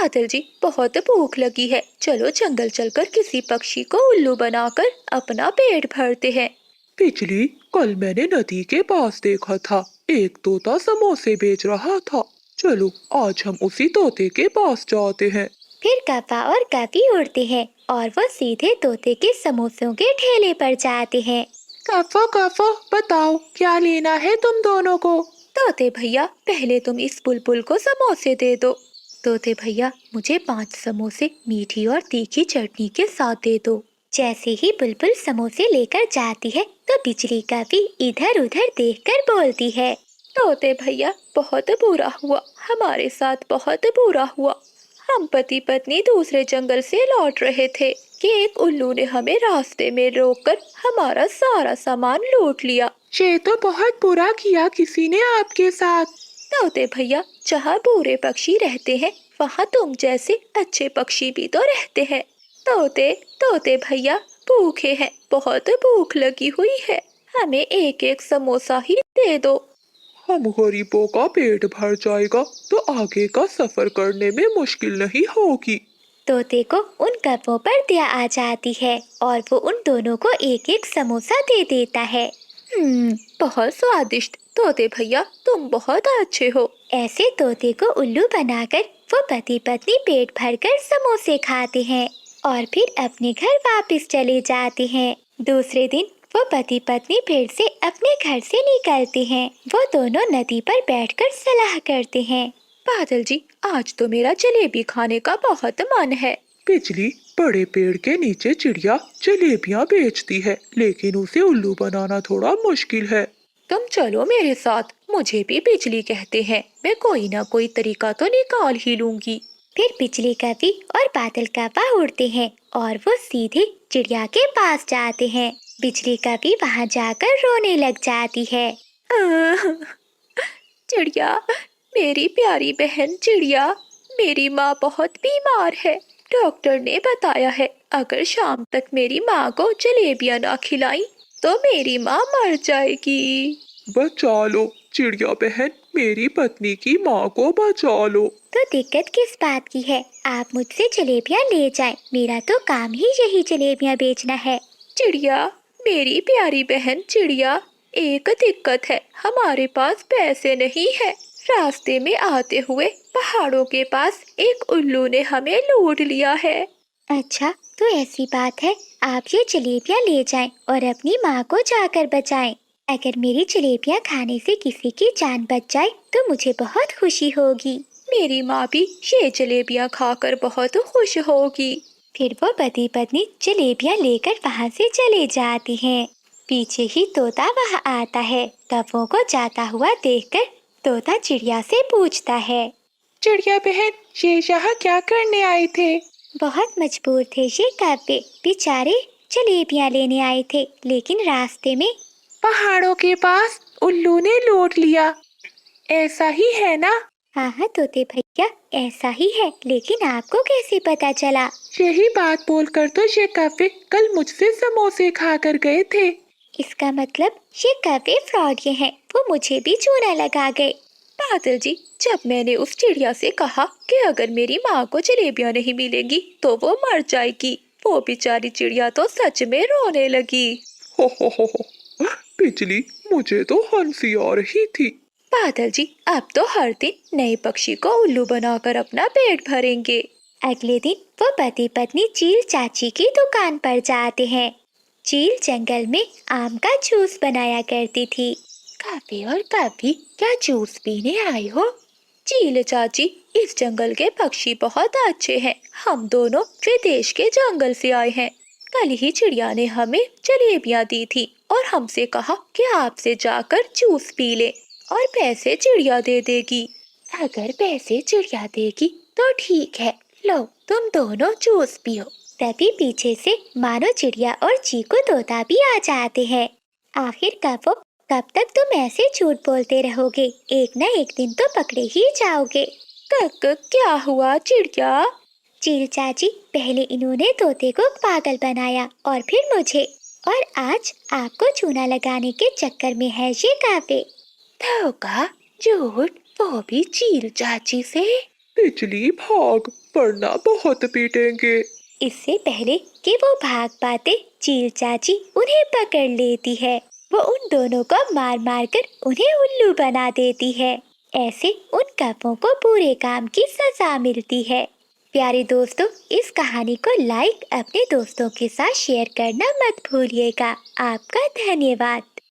बादल जी, बहुत भूख लगी है। चलो जंगल चलकर किसी पक्षी को उल्लू बनाकर अपना पेट भरते हैं। बिजली, कल मैंने नदी के पास देखा था, एक तोता समोसे बेच रहा था। चलो आज हम उसी तोते के पास जाते हैं। फिर कप्पा और कपी उड़ते हैं और वो सीधे तोते के समोसों के ठेले पर जाते हैं। कफो कफो, बताओ क्या लेना है तुम दोनों को? तोते भैया, पहले तुम इस बुलबुल को समोसे दे दो। तोते भैया, मुझे 5 समोसे मीठी और तीखी चटनी के साथ दे दो। जैसे ही बुलबुल समोसे लेकर जाती है तो बिजली कपी इधर उधर देखकर बोलती है। तोते भैया, बहुत बुरा हुआ, हमारे साथ बहुत बुरा हुआ। हम पति पत्नी दूसरे जंगल से लौट रहे थे कि एक उल्लू ने हमें रास्ते में रोककर हमारा सारा सामान लूट लिया। ये तो बहुत बुरा किया किसी ने आपके साथ। तोते भैया, जहाँ बुरे पक्षी रहते हैं वहाँ तुम जैसे अच्छे पक्षी भी तो रहते हैं। तोते तोते भैया, भूखे हैं, बहुत भूख लगी हुई है, हमें एक एक समोसा ही दे दो। हम गरीबों का पेट भर जाएगा तो आगे का सफर करने में मुश्किल नहीं होगी। तोते को उन कपों पर दया आ जाती है और वो उन दोनों को एक एक समोसा दे देता है। बहुत स्वादिष्ट। तोते भैया, तुम बहुत अच्छे हो। ऐसे तोते को उल्लू बनाकर वो पति पत्नी पेट भरकर समोसे खाते हैं और फिर अपने घर वापस चले जाते हैं। दूसरे दिन वो पति पत्नी फिर से अपने घर से निकलते हैं। वो दोनों नदी पर बैठकर सलाह करते हैं। बादल जी, आज तो मेरा जलेबी खाने का बहुत मन है। बिजली, बड़े पेड़ के नीचे चिड़िया जलेबियां बेचती है, लेकिन उसे उल्लू बनाना थोड़ा मुश्किल है। तुम चलो मेरे साथ, मुझे भी बिजली कहते हैं, मैं कोई ना कोई तरीका तो निकाल ही लूंगी। फिर बिजली कपी और बादल कप्पा उड़ते हैं और वो सीधे चिड़िया के पास जाते हैं। बिजली कपी वहाँ जाकर रोने लग जाती है। चिड़िया, मेरी प्यारी बहन चिड़िया, मेरी माँ बहुत बीमार है। डॉक्टर ने बताया है अगर शाम तक मेरी माँ को जलेबियाँ ना खिलाई तो मेरी माँ मर जाएगी। बचा लो चिड़िया बहन, मेरी पत्नी की माँ को बचा लो। तो दिक्कत किस बात की है? आप मुझसे जलेबियाँ ले जाएं। मेरा तो काम ही यही जलेबियाँ बेचना है। चिड़िया, मेरी प्यारी बहन चिड़िया, एक दिक्कत है, हमारे पास पैसे नहीं है। रास्ते में आते हुए पहाड़ों के पास एक उल्लू ने हमें लूट लिया है। अच्छा, तो ऐसी बात है, आप ये जलेबियाँ ले जाएं और अपनी माँ को जाकर बचाएं। अगर मेरी जलेबियाँ खाने से किसी की जान बच जाए तो मुझे बहुत खुशी होगी। मेरी माँ भी ये जलेबियाँ खाकर बहुत खुश होगी। फिर वो पति पत्नी जलेबियाँ लेकर वहाँ से चले जाती हैं। पीछे ही तोता वहाँ आता है। कौवों को जाता हुआ देखकर तोता चिड़िया से पूछता है। चिड़िया बहन, ये यहाँ क्या करने आए थे? बहुत मजबूर थे ये कौवे, बेचारे जलेबियाँ लेने आए थे, लेकिन रास्ते में पहाड़ों के पास उल्लू ने लूट लिया, ऐसा ही है ना? हाँ हाँ तोते भैया, ऐसा ही है, लेकिन आपको कैसे पता चला? यही बात बोलकर तो ये कौवे कल मुझसे समोसे खाकर गए थे। इसका मतलब ये कौवे फ्रॉड हैं, वो मुझे भी चूना लगा गए। बादल जी, जब मैंने उस चिड़िया से कहा कि अगर मेरी माँ को जलेबियाँ नहीं मिलेंगी तो वो मर जाएगी, वो बेचारी चिड़िया तो सच में रोने लगी। हो, बिजली, मुझे तो हंसी आ रही थी। बादल जी, अब तो हर दिन नए पक्षी को उल्लू बनाकर अपना पेट भरेंगे। अगले दिन वो पति पत्नी चील चाची की दुकान पर जाते हैं। चील जंगल में आम का जूस बनाया करती थी। कौवे और कौवी, क्या जूस पीने आए हो? चील चाची, इस जंगल के पक्षी बहुत अच्छे हैं, हम दोनों विदेश के जंगल से आए हैं। कल ही चिड़िया ने हमें जलेबियाँ दी थी और हमसे कहा कि आपसे जाकर जूस पी ले और पैसे चिड़िया दे देगी। अगर पैसे चिड़िया देगी तो ठीक है, लो तुम दोनों जूस पियो। तभी पीछे से मानो चिड़िया और चीकू तोता भी आ जाते हैं। आखिर कब तक तुम ऐसे झूठ बोलते रहोगे? एक न एक दिन तो पकड़े ही जाओगे। क्या हुआ चिड़िया? चील चाची, पहले इन्होंने तोते को पागल बनाया और फिर मुझे, और आज आपको चूना लगाने के चक्कर में है ये कौवे। धोखा, झूठ, वो भी चील चाची से। बिजली भाग, वरना बहुत पीटेंगे। इससे पहले कि वो भाग पाते, चील चाची उन्हें पकड़ लेती है। वो उन दोनों को मार मार कर उन्हें उल्लू बना देती है। ऐसे उन कपों को बुरे काम की सजा मिलती है। प्यारे दोस्तों, इस कहानी को लाइक अपने दोस्तों के साथ शेयर करना मत भूलिएगा। आपका धन्यवाद।